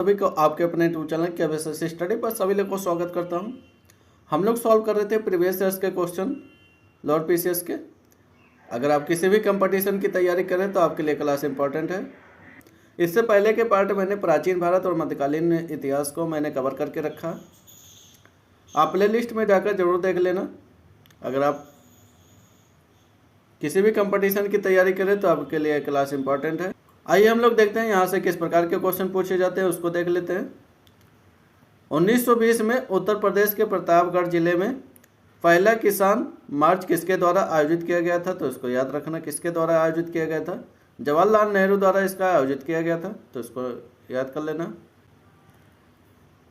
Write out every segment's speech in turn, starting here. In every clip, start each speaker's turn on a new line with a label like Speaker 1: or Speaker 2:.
Speaker 1: सभी को आपके अपने यूट्यूब चैनल के बेसिस स्टडी पर सभी लोग को स्वागत करता हूं। हम लोग सॉल्व कर रहे थे प्रीवियस ईयर्स के क्वेश्चन लॉर्ड पीसीएस के। अगर आप किसी भी कंपटीशन की तैयारी करें तो आपके लिए क्लास इंपॉर्टेंट है। इससे पहले के पार्ट मैंने प्राचीन भारत और मध्यकालीन इतिहास को मैंने कवर करके रखा। आप प्ले लिस्ट में जाकर जरूर देख लेना। अगर आप किसी भी कंपटीशन की तैयारी करें तो आपके लिए क्लास इंपॉर्टेंट है। आइए हम लोग देखते हैं यहाँ से किस प्रकार के क्वेश्चन पूछे जाते हैं, उसको देख लेते हैं। 1920 में उत्तर प्रदेश के प्रतापगढ़ जिले में पहला किसान मार्च किसके द्वारा आयोजित किया गया था, तो इसको याद रखना। किसके द्वारा आयोजित किया गया था? जवाहरलाल नेहरू द्वारा इसका आयोजित किया गया था, तो इसको याद कर लेना।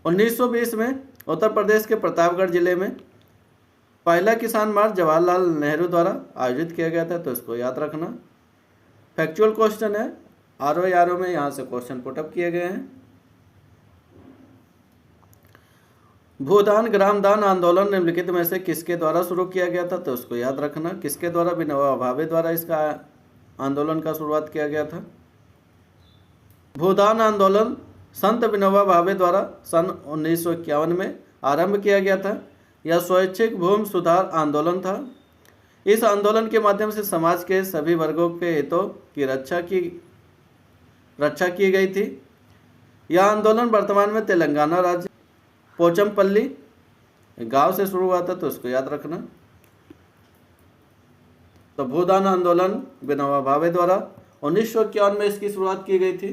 Speaker 1: 1920 में उत्तर प्रदेश के प्रतापगढ़ जिले में पहला किसान मार्च जवाहरलाल नेहरू द्वारा आयोजित किया गया था, तो इसको याद रखना। फैक्चुअल क्वेश्चन है, आरओ में यहाँ से क्वेश्चन पुटअप किए गए हैं। भूदान ग्रामदान आंदोलन निम्नलिखित में से किसके द्वारा शुरू किया गया था, तो उसको याद रखना। किसके द्वारा? विनोबा भावे द्वारा इसका आंदोलन का शुरुआत किया गया था। भूदान आंदोलन संत विनोबा भावे द्वारा सन 1951 में आरंभ किया गया था। यह स्वैच्छिक भूमि सुधार आंदोलन था। इस आंदोलन के माध्यम से समाज के सभी वर्गों के हितों की रक्षा की गई थी। यह आंदोलन वर्तमान में तेलंगाना राज्य पोचमपल्ली गांव से शुरू हुआ था, तो उसको याद रखना। तो भूदान आंदोलन विनोबा भावे द्वारा 1951 में इसकी शुरुआत की गई थी।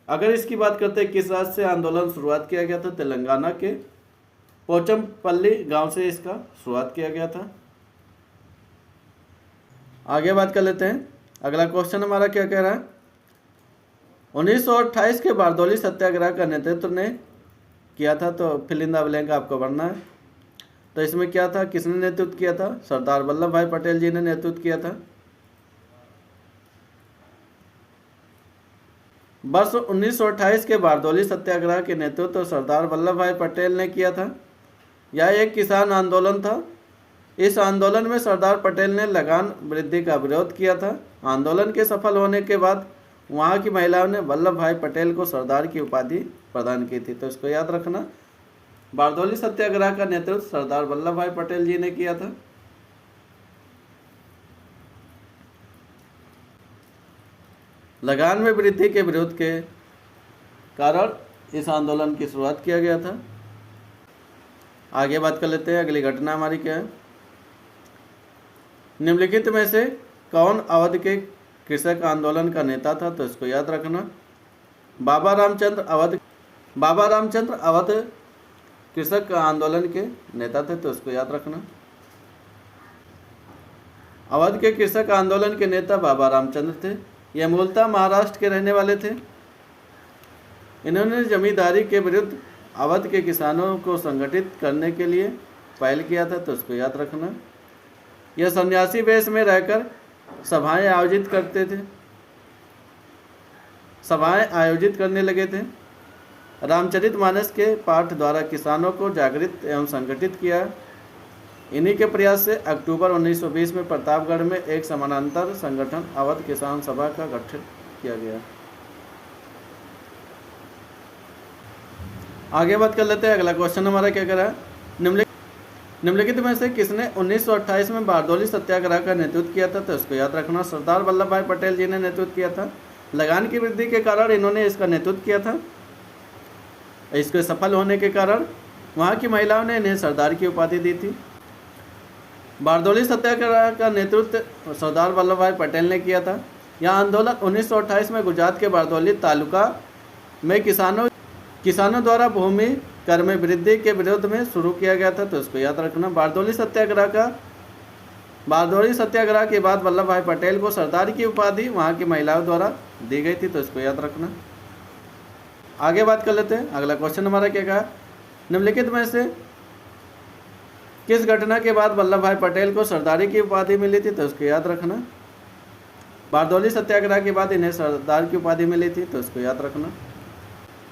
Speaker 1: अगर इसकी बात करते हैं किस राज्य से आंदोलन शुरुआत किया गया था, तेलंगाना के पोचमपल्ली गांव से इसका शुरुआत किया गया था। आगे बात कर लेते हैं। अगला क्वेश्चन हमारा क्या कह रहा है? 1928 के बारदौली सत्याग्रह का नेतृत्व ने किया था, तो फिल इन द ब्लैंक आपको भरना है। तो इसमें क्या था, किसने नेतृत्व किया था? सरदार वल्लभ भाई पटेल जी ने नेतृत्व किया था। वर्ष 1928 के बारदौली सत्याग्रह के नेतृत्व सरदार वल्लभ भाई पटेल ने किया था। यह एक किसान आंदोलन था। इस आंदोलन में सरदार पटेल ने लगान वृद्धि का विरोध किया था। आंदोलन के सफल होने के बाद वहाँ की महिलाओं ने वल्लभ भाई पटेल को सरदार की उपाधि प्रदान की थी, तो इसको याद रखना। बारदौली सत्याग्रह का नेतृत्व सरदार वल्लभ भाई पटेल जी ने किया था। लगान में वृद्धि के विरोध के कारण इस आंदोलन की शुरुआत किया गया था। आगे बात कर लेते हैं। अगली घटना हमारी क्या है? निम्नलिखित में से कौन अवध के कृषक आंदोलन का नेता था, तो इसको याद रखना। बाबा रामचंद्र अवध कृषक आंदोलन के नेता थे, तो इसको याद रखना। अवध के कृषक आंदोलन के नेता बाबा रामचंद्र थे। यह मूलतः महाराष्ट्र के रहने वाले थे। इन्होंने जमींदारी के विरुद्ध अवध के किसानों को संगठित करने के लिए पहल किया था, तो इसको याद रखना। यह सन्यासी वेश में रहकर सभाएं आयोजित करने लगे थे। रामचरितमानस के पाठ द्वारा किसानों को जागृत एवं संगठित किया। इन्हीं के प्रयास से अक्टूबर 1920 में प्रतापगढ़ में एक समानांतर संगठन अवध किसान सभा का गठन किया गया। आगे बात कर लेते हैं। अगला क्वेश्चन हमारा क्या कह रहा है? निम्नलिखित में से किसने 1928 में बारदौली सत्याग्रह का नेतृत्व किया था, तो इसको याद रखना। सरदार वल्लभ भाई पटेल जी ने नेतृत्व किया था। लगान की वृद्धि के कारण इन्होंने इसका नेतृत्व किया था। इसके सफल होने के कारण वहाँ की महिलाओं ने इन्हें सरदार की उपाधि दी थी। बारदौली सत्याग्रह का नेतृत्व सरदार वल्लभ भाई पटेल ने किया था। यह आंदोलन 1928 में गुजरात के बारदौली तालुका में किसानों द्वारा भूमि कर में वृद्धि के विरोध में शुरू किया गया था, तो इसको याद रखना। बारदौली सत्याग्रह के बाद वल्लभ भाई पटेल को सरदार की उपाधि वहाँ की महिलाओं द्वारा दी गई थी, तो इसको याद रखना। आगे बात कर लेते हैं। अगला क्वेश्चन हमारा क्या कहा? निम्नलिखित में से किस घटना के बाद वल्लभ भाई पटेल को सरदारी की उपाधि मिली थी, तो इसको याद रखना। बारदौली सत्याग्रह के बाद इन्हें सरदार की उपाधि मिली थी, तो इसको याद रखना।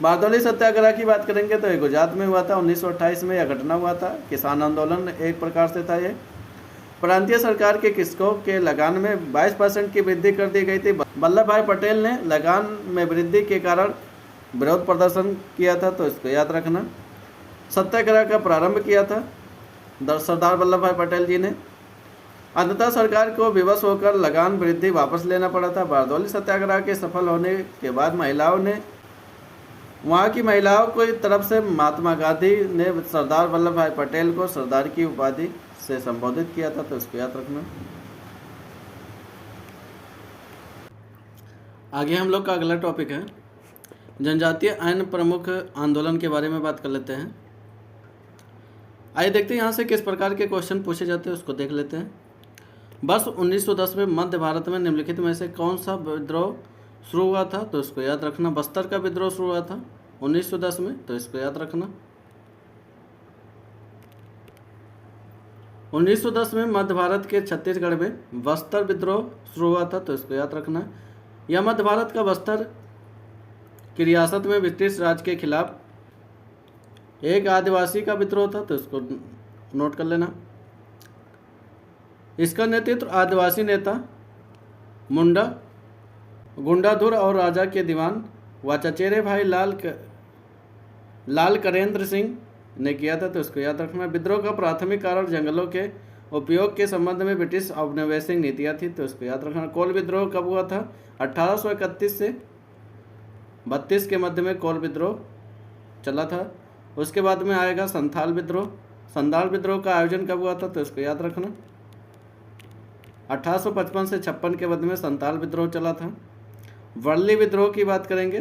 Speaker 1: बारदौली सत्याग्रह की बात करेंगे तो ये गुजरात में हुआ था। 1928 में यह घटना हुआ था। किसान आंदोलन एक प्रकार से था। ये प्रांतीय सरकार के कृषकों के लगान में 22% की वृद्धि कर दी गई थी। वल्लभ भाई पटेल ने लगान में वृद्धि के कारण विरोध प्रदर्शन किया था, तो इसको याद रखना। सत्याग्रह का प्रारंभ किया था सरदार वल्लभ भाई पटेल जी ने। अंततः सरकार को विवश होकर लगान वृद्धि वापस लेना पड़ा था। बारदौली सत्याग्रह के सफल होने के बाद महिलाओं ने, वहाँ की महिलाओं की तरफ से महात्मा गांधी ने सरदार वल्लभ भाई पटेल को सरदार की उपाधि से संबोधित किया था, तो इसको याद रखना। आगे हम लोग का अगला टॉपिक है जनजातीय आयन प्रमुख आंदोलन के बारे में बात कर लेते हैं। आइए देखते हैं यहाँ से किस प्रकार के क्वेश्चन पूछे जाते हैं, उसको देख लेते हैं। वर्ष 1910 में मध्य भारत में निम्नलिखित में से कौन सा विद्रोह शुरू हुआ था, तो इसको याद रखना। बस्तर का विद्रोह शुरू हुआ था 1910 में, तो इसको याद रखना। 1910 में मध्य भारत के छत्तीसगढ़ में बस्तर विद्रोह शुरू हुआ था, तो इसको याद रखना। यह मध्य भारत का बस्तर की रियासत में ब्रिटिश राज के खिलाफ एक आदिवासी का विद्रोह था, तो इसको नोट कर लेना। इसका नेतृत्व आदिवासी नेता मुंडा गुंडाधुर और राजा के दीवान व चचेरे भाई लाल करेंद्र सिंह ने किया था, तो इसको याद रखना। विद्रोह का प्राथमिक कारण जंगलों के उपयोग के संबंध में ब्रिटिश औपनिवेशिक नीतियाँ थी, तो इसको याद रखना। कोल विद्रोह कब हुआ था? 1831 से 32 के मध्य में कोल विद्रोह चला था। उसके बाद में आएगा संथाल विद्रोह। संथाल विद्रोह का आयोजन कब हुआ था, तो इसको याद रखना। 1855 से 56 के मध्य में संथाल विद्रोह चला था। वर्ली विद्रोह की बात करेंगे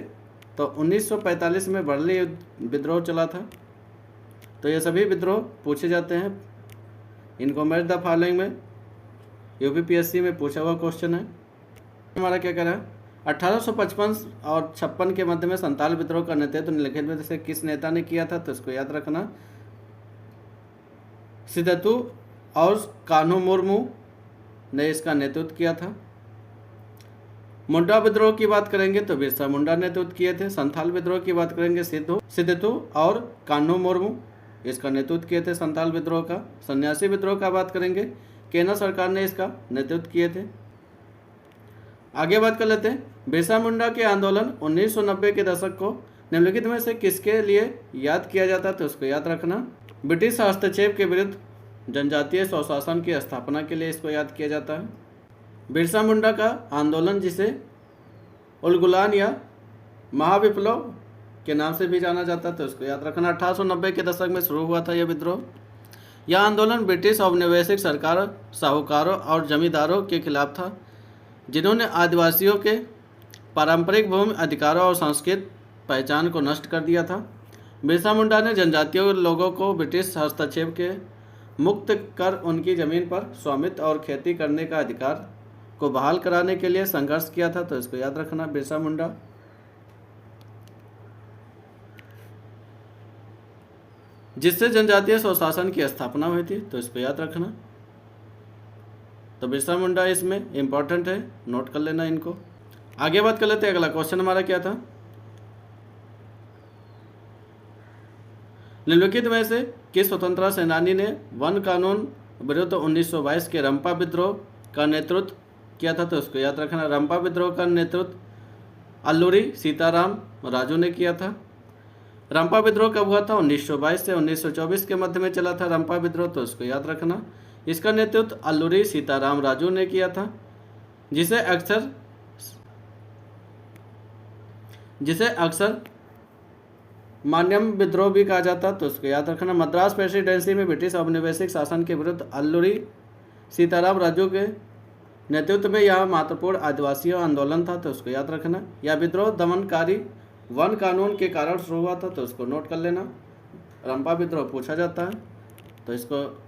Speaker 1: तो 1945 में वर्ली विद्रोह चला था। तो ये सभी विद्रोह पूछे जाते हैं। इनको मैच द फॉलोइंग में यूपीपीएससी में पूछा हुआ क्वेश्चन है। हमारा क्या कह रहा है? 1855 और 56 के मध्य में संथाल विद्रोह का नेतृत्व निम्नलिखित में से किस नेता ने किया था, तो इसको याद रखना। सिद्धू और कान्हू मुर्मू ने इसका नेतृत्व किया था। मुंडा विद्रोह की बात करेंगे तो बिरसा मुंडा नेतृत्व किए थे। संथाल विद्रोह की बात करेंगे सिद्धू और कान्हू मुर्मू इसका नेतृत्व किए थे संथाल विद्रोह का। सन्यासी विद्रोह का बात करेंगे केंद्र सरकार ने इसका नेतृत्व किए थे। आगे बात कर लेते हैं बिरसा मुंडा के आंदोलन 1990 के दशक को निम्नलिखित में से किसके लिए याद किया जाता है, तो उसको याद रखना। ब्रिटिश हस्तक्षेप के विरुद्ध जनजातीय स्वशासन की स्थापना के लिए इसको याद किया जाता है। बिरसा मुंडा का आंदोलन जिसे उलगुलान या महाविप्लव के नाम से भी जाना जाता है, तो इसको याद रखना। 1890 के दशक में शुरू हुआ था यह विद्रोह। यह आंदोलन ब्रिटिश औपनिवेशिक सरकार, साहूकारों और जमींदारों के खिलाफ था, जिन्होंने आदिवासियों के पारंपरिक भूमि अधिकारों और सांस्कृतिक पहचान को नष्ट कर दिया था। बिरसा मुंडा ने जनजातीय लोगों को ब्रिटिश हस्तक्षेप के मुक्त कर उनकी ज़मीन पर स्वामित्व और खेती करने का अधिकार को बहाल कराने के लिए संघर्ष किया था, तो इसको याद रखना। बिरसा मुंडा जिससे जनजातीय स्वशासन की स्थापना हुई थी, तो इसको याद रखना। तो बिरसा मुंडा इसमें इंपॉर्टेंट है, नोट कर लेना इनको। आगे बात कर लेते हैं। अगला क्वेश्चन हमारा क्या था? निम्नलिखित में से किस स्वतंत्रता सेनानी ने वन कानून विरुद्ध 1922 के रंपा विद्रोह का नेतृत्व किया था, तो उसको याद रखना। रंपा विद्रोह का नेतृत्व अल्लूरी सीताराम राजू ने किया था। रंपा विद्रोह कब हुआ था? 1922 से 1924 के मध्य में चला था रंपा विद्रोह, तो उसको याद रखना। इसका नेतृत्व अल्लूरी सीताराम राजू ने किया था, जिसे अक्सर मान्यम विद्रोह भी कहा जाता, तो उसको याद रखना। मद्रास प्रेसिडेंसी में ब्रिटिश औपनिवेशिक शासन के विरुद्ध अल्लूरी सीताराम राजू के नेतृत्व में यह महत्वपूर्ण आदिवासी आंदोलन था, तो उसको याद रखना। यह विद्रोह दमनकारी वन कानून के कारण शुरू हुआ था, तो उसको नोट कर लेना। रंपा विद्रोह पूछा जाता है, तो इसको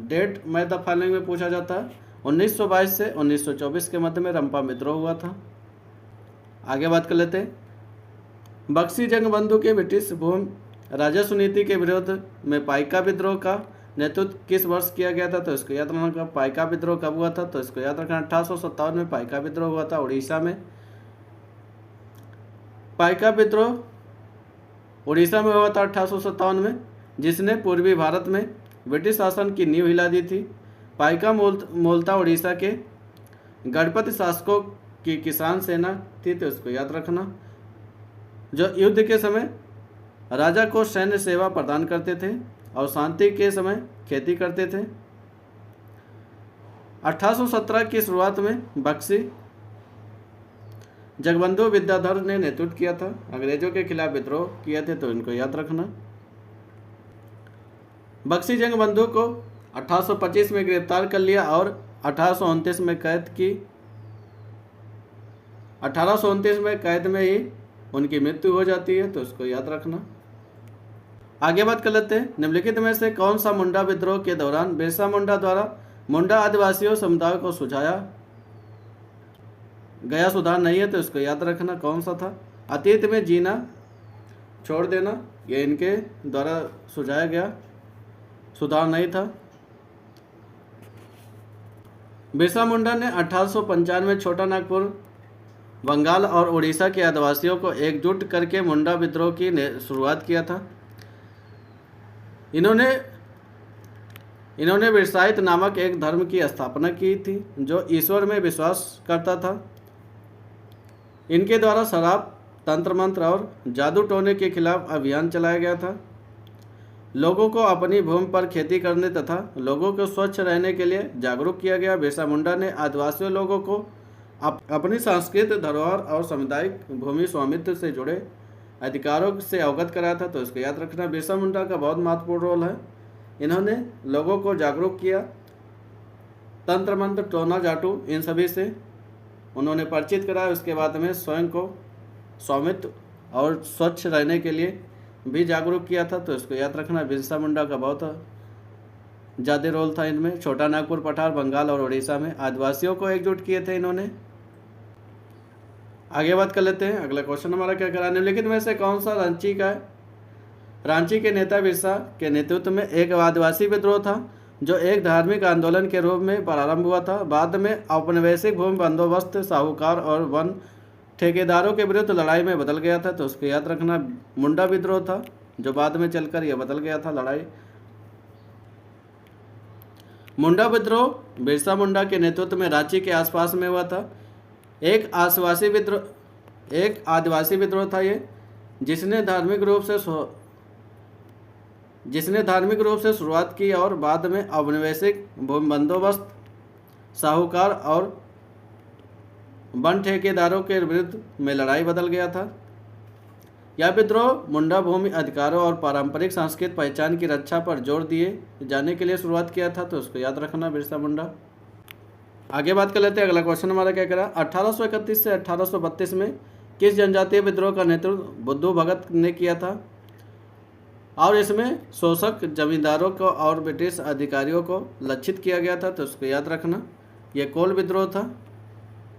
Speaker 1: डेट में द फॉलोइंग में पूछा जाता है। 1922 से 1924 के मध्य में रंपा विद्रोह हुआ था। आगे बात कर लेते हैं। बक्सी जंगबंधु के ब्रिटिश भूमि राजस्व नीति के विरोध में पाइका विद्रोह का नेतृत्व किस वर्ष किया गया था, तो इसको याद रखना। पाइका विद्रोह कब हुआ था, तो इसको याद रखना। 1857 में पाइका विद्रोह हुआ था उड़ीसा में। पाइका विद्रोह उड़ीसा में हुआ था 1857 में, जिसने पूर्वी भारत में ब्रिटिश शासन की नींव हिला दी थी। पाइका मूलतः उड़ीसा के गणपति शासकों की किसान सेना थी, तो इसको याद रखना। जो युद्ध के समय राजा को सैन्य सेवा प्रदान करते थे और शांति के समय खेती करते थे। 1817 की शुरुआत में बख्शी जगबंधु विद्याधर ने नेतृत्व किया था। अंग्रेजों के खिलाफ विद्रोह किए थे, तो इनको याद रखना। बख्शी जगबंधु को 1825 में गिरफ्तार कर लिया और 1829 में कैद की। 1829 में कैद में ही उनकी मृत्यु हो जाती है, तो इसको याद रखना। आगे बात कर लेते हैं। निम्नलिखित में से कौन सा मुंडा विद्रोह के दौरान बिरसा मुंडा द्वारा मुंडा आदिवासियों समुदाय को सुझाया गया सुधार नहीं है, तो इसको याद रखना। कौन सा था? अतीत में जीना छोड़ देना, ये इनके द्वारा सुझाया गया सुधार नहीं था। बिरसा मुंडा ने 1895 में छोटा नागपुर, बंगाल और उड़ीसा के आदिवासियों को एकजुट करके मुंडा विद्रोह की शुरुआत किया था। इन्होंने बिरसाइत नामक एक धर्म की स्थापना की थी जो ईश्वर में विश्वास करता था। इनके द्वारा शराब, तंत्र मंत्र और जादू टोने के खिलाफ अभियान चलाया गया था। लोगों को अपनी भूमि पर खेती करने तथा लोगों को स्वच्छ रहने के लिए जागरूक किया गया। बिरसा मुंडा ने आदिवासी लोगों को अपनी सांस्कृतिक धरोहर और सामुदायिक भूमि स्वामित्व से जुड़े अधिकारों से अवगत कराया था, तो इसको याद रखना। बिरसा मुंडा का बहुत महत्वपूर्ण रोल है। इन्होंने लोगों को जागरूक किया, तंत्र मंत्र, टोना जाटू, इन सभी से उन्होंने परिचित कराया। उसके बाद में स्वयं को स्वामित्व और स्वच्छ रहने के लिए भी जागरूक किया था, तो इसको याद रखना। बिरसा मुंडा का बहुत ज़्यादा रोल था इनमें। छोटा नागपुर, पठार, बंगाल और उड़ीसा में आदिवासियों को एकजुट किए थे इन्होंने। आगे बात कर लेते हैं। अगला क्वेश्चन हमारा क्या करा? निम्नलिखित में से कौन सा रांची के नेता बिरसा के नेतृत्व में एक आदिवासी विद्रोह था जो एक धार्मिक आंदोलन के रूप में प्रारंभ हुआ था? बाद में औपनिवेशिक भूमि बंदोबस्त, साहूकार और वन ठेकेदारों के विरुद्ध लड़ाई में बदल गया था, तो उसको याद रखना। मुंडा विद्रोह था जो बाद में चलकर यह बदल गया था लड़ाई। मुंडा विद्रोह बिरसा मुंडा के नेतृत्व में रांची के आसपास में हुआ था। एक आदिवासी विद्रोह था ये, जिसने धार्मिक रूप से शुरुआत की और बाद में औपनिवेशिक भूमि बंदोबस्त, साहूकार और वन ठेकेदारों के विरुद्ध में लड़ाई बदल गया था। यह विद्रोह मुंडा भूमि अधिकारों और पारंपरिक सांस्कृतिक पहचान की रक्षा पर जोर दिए जाने के लिए शुरुआत किया था, तो उसको याद रखना बिरसा मुंडा। आगे बात कर लेते हैं। अगला क्वेश्चन हमारा क्या करा? 1831 से 1832 में किस जनजातीय विद्रोह का नेतृत्व बुद्धू भगत ने किया था और इसमें शोषक जमींदारों को और ब्रिटिश अधिकारियों को लक्षित किया गया था, तो उसको याद रखना। यह कोल विद्रोह था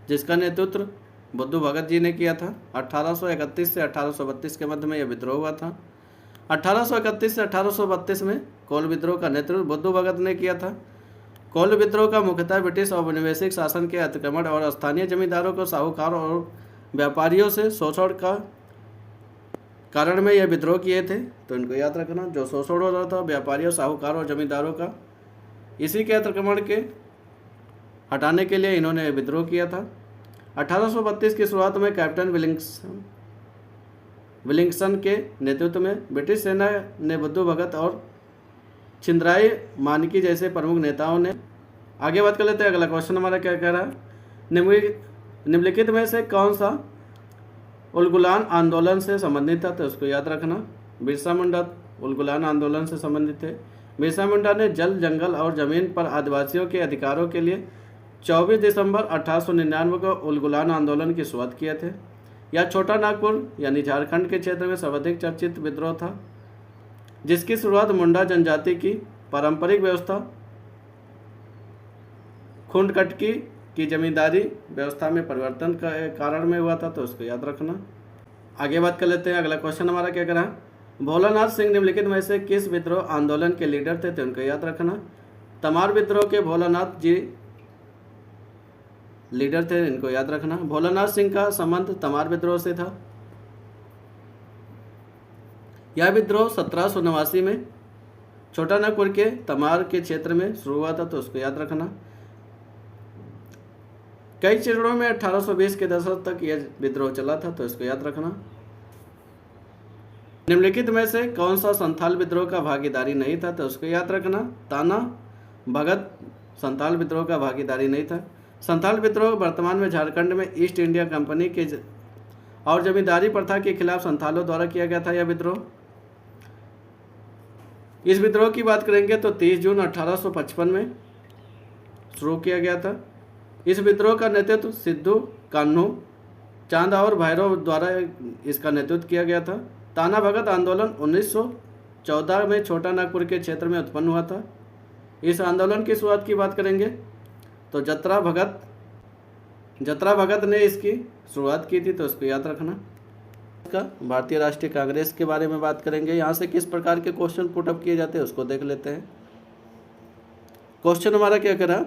Speaker 1: जिसका नेतृत्व बुद्धू भगत जी ने किया था। 1831 से 1832 के मध्य में यह विद्रोह हुआ था। 1831 से 1832 में कोल विद्रोह का नेतृत्व बुद्धू भगत ने किया था। कोल विद्रोह का मुख्यतः ब्रिटिश औपनिवेशिक शासन के अतिक्रमण और स्थानीय जमींदारों को साहूकार और व्यापारियों से शोषण का कारण में यह विद्रोह किए थे, तो इनको याद रखना। जो शोषण हो रहा था व्यापारियों, साहूकार और जमींदारों का, इसी के अतिक्रमण के हटाने के लिए इन्होंने विद्रोह किया था। 1832 की शुरुआत में कैप्टन विलिंगसन के नेतृत्व में ब्रिटिश सेना ने बुद्धू भगत और छिंद्राई मानकी जैसे प्रमुख नेताओं ने। आगे बात कर लेते हैं। अगला क्वेश्चन हमारा क्या कह रहा है? निम्नलिखित में से कौन सा उलगुलान आंदोलन से संबंधित था, तो उसको याद रखना। बिरसा मुंडा उलगुलान आंदोलन से संबंधित थे। बिरसा मुंडा ने जल, जंगल और जमीन पर आदिवासियों के अधिकारों के लिए 24 दिसंबर 1899 को उलगुलान आंदोलन की शुरुआत किए थे। यह छोटा नागपुर यानी झारखंड के क्षेत्र में सर्वाधिक चर्चित विद्रोह था, जिसकी शुरुआत मुंडा जनजाति की पारंपरिक व्यवस्था खुंडकटकी की जमींदारी व्यवस्था में परिवर्तन का कारण में हुआ था, तो उसको याद रखना। आगे बात कर लेते हैं। अगला क्वेश्चन हमारा क्या करा? भोलानाथ सिंह निम्नलिखित में से किस विद्रोह आंदोलन के लीडर थे, तो उनको याद रखना। तमार विद्रोह के भोलानाथ जी लीडर थे, इनको याद रखना। भोलानाथ सिंह का संबंध तमार विद्रोह से था। यह विद्रोह 1789 में छोटा नागपुर के तमार के क्षेत्र में शुरू हुआ था, तो उसको याद रखना। कई चरणों में 1820 के दशक तक यह विद्रोह चला था, तो इसको याद रखना। निम्नलिखित में से कौन सा संथाल विद्रोह का भागीदारी नहीं था, तो उसको याद रखना। ताना भगत संथाल विद्रोह का भागीदारी नहीं था। संथाल विद्रोह वर्तमान में झारखंड में ईस्ट इंडिया कंपनी के और जमींदारी प्रथा के खिलाफ संथालों द्वारा किया गया था यह विद्रोह। इस विद्रोह की बात करेंगे तो 30 जून 1855 में शुरू किया गया था। इस विद्रोह का नेतृत्व सिद्धू कान्हू चांद और भैरव द्वारा इसका नेतृत्व किया गया था। ताना भगत आंदोलन 1914 में छोटा नागपुर के क्षेत्र में उत्पन्न हुआ था। इस आंदोलन की शुरुआत की बात करेंगे तो जतरा भगत ने इसकी शुरुआत की थी, तो इसको याद रखना। का भारतीय राष्ट्रीय कांग्रेस के बारे में बात करेंगे। यहाँ से किस प्रकार के क्वेश्चन पुटअप किए जाते हैं उसको देख लेते हैं। क्वेश्चन हमारा क्या करा,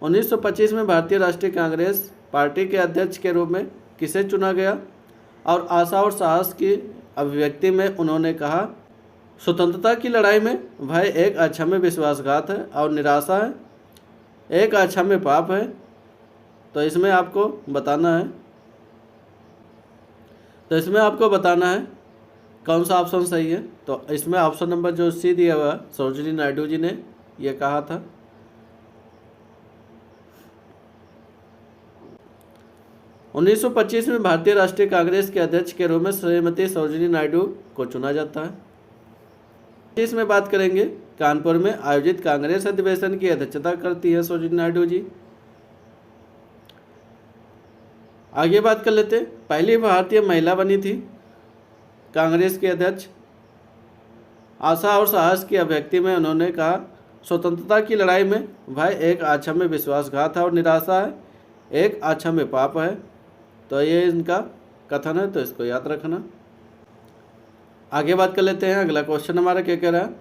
Speaker 1: 1925 में भारतीय राष्ट्रीय कांग्रेस पार्टी के अध्यक्ष के रूप में किसे चुना गया, और आशा और साहस की अभिव्यक्ति में उन्होंने कहा, स्वतंत्रता की लड़ाई में भय एक अक्षम्य विश्वासघात है और निराशा है एक अक्षम्य पाप है। तो इसमें आपको बताना है कौन सा ऑप्शन सही है। तो इसमें ऑप्शन नंबर जो सी दिया हुआ सरोजिनी नायडू जी ने यह कहा था। उन्नीस 1925 में भारतीय राष्ट्रीय कांग्रेस के अध्यक्ष के रूप में श्रीमती सरोजिनी नायडू को चुना जाता है। इसमें बात करेंगे कानपुर में आयोजित कांग्रेस अधिवेशन की अध्यक्षता करती है सरोजिनी नायडू जी। आगे बात कर लेते, पहली भारतीय महिला बनी थी कांग्रेस के अध्यक्ष। आशा और साहस की अभिव्यक्ति में उन्होंने कहा, स्वतंत्रता की लड़ाई में भय एक अक्षम्य विश्वासघात है और निराशा है एक अक्षम्य पाप है। तो ये इनका कथन है, तो इसको याद रखना। आगे बात कर लेते हैं। अगला क्वेश्चन हमारा क्या कह रहा है,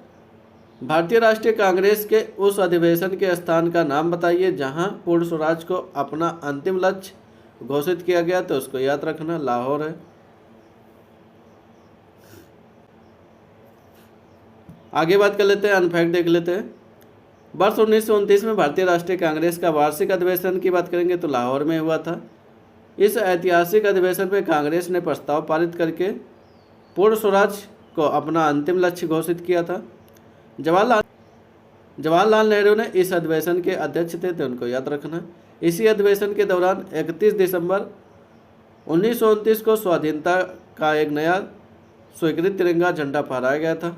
Speaker 1: भारतीय राष्ट्रीय कांग्रेस के उस अधिवेशन के स्थान का नाम बताइए जहां पूर्ण स्वराज को अपना अंतिम लक्ष्य घोषित किया गया। तो उसको याद रखना, लाहौर है। आगे बात कर लेते हैं, अनफैक्ट देख लेते हैं। वर्ष 1929 में भारतीय राष्ट्रीय कांग्रेस का वार्षिक अधिवेशन की बात करेंगे तो लाहौर में हुआ था। इस ऐतिहासिक अधिवेशन में कांग्रेस ने प्रस्ताव पारित करके पूर्ण स्वराज को अपना अंतिम लक्ष्य घोषित किया था। जवाहरलाल नेहरू ने इस अधिवेशन के अध्यक्ष थे, तो उनको याद रखना। इसी अधिवेशन के दौरान 31 दिसंबर 1929 को स्वाधीनता का एक नया स्वीकृत तिरंगा झंडा फहराया गया था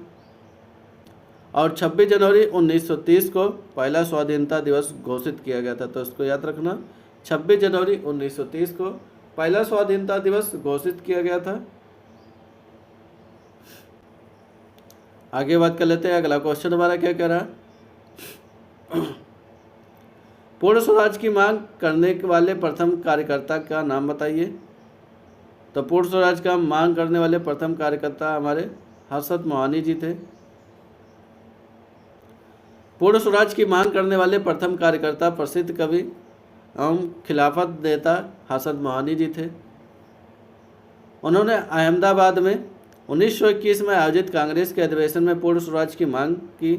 Speaker 1: और 26 जनवरी 1930 को पहला स्वाधीनता दिवस घोषित किया गया था। तो इसको याद रखना, 26 जनवरी 1930 को पहला स्वाधीनता दिवस घोषित किया गया था। आगे बात कर लेते हैं। अगला क्वेश्चन हमारा क्या कह रहा है, पूर्ण स्वराज की मांग करने वाले प्रथम कार्यकर्ता का नाम बताइए। तो पूर्ण स्वराज का मांग करने वाले प्रथम कार्यकर्ता हमारे हर्षद मोहानी जी थे। पूर्ण स्वराज की मांग करने वाले प्रथम कार्यकर्ता प्रसिद्ध कवि एवं खिलाफत नेता हर्षद मोहानी जी थे। उन्होंने अहमदाबाद में 1921 में आयोजित कांग्रेस के अधिवेशन में पूर्ण स्वराज की मांग की।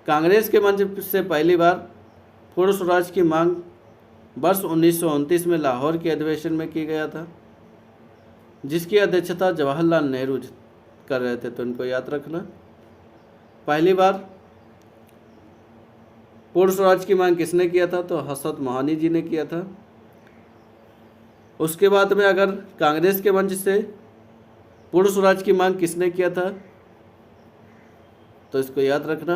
Speaker 1: कांग्रेस के मंच से पहली बार पूर्ण स्वराज की मांग वर्ष 1929 में लाहौर के अधिवेशन में की गया था, जिसकी अध्यक्षता जवाहरलाल नेहरू कर रहे थे। तो इनको याद रखना, पहली बार पूर्ण स्वराज की मांग किसने किया था, तो हर्षद मोहानी जी ने किया था। उसके बाद में अगर कांग्रेस के मंच से पूर्ण स्वराज की मांग किसने किया था, तो इसको याद रखना,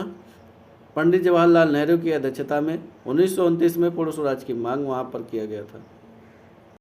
Speaker 1: पंडित जवाहरलाल नेहरू की अध्यक्षता में 1929 में पूर्ण स्वराज की मांग वहाँ पर किया गया था।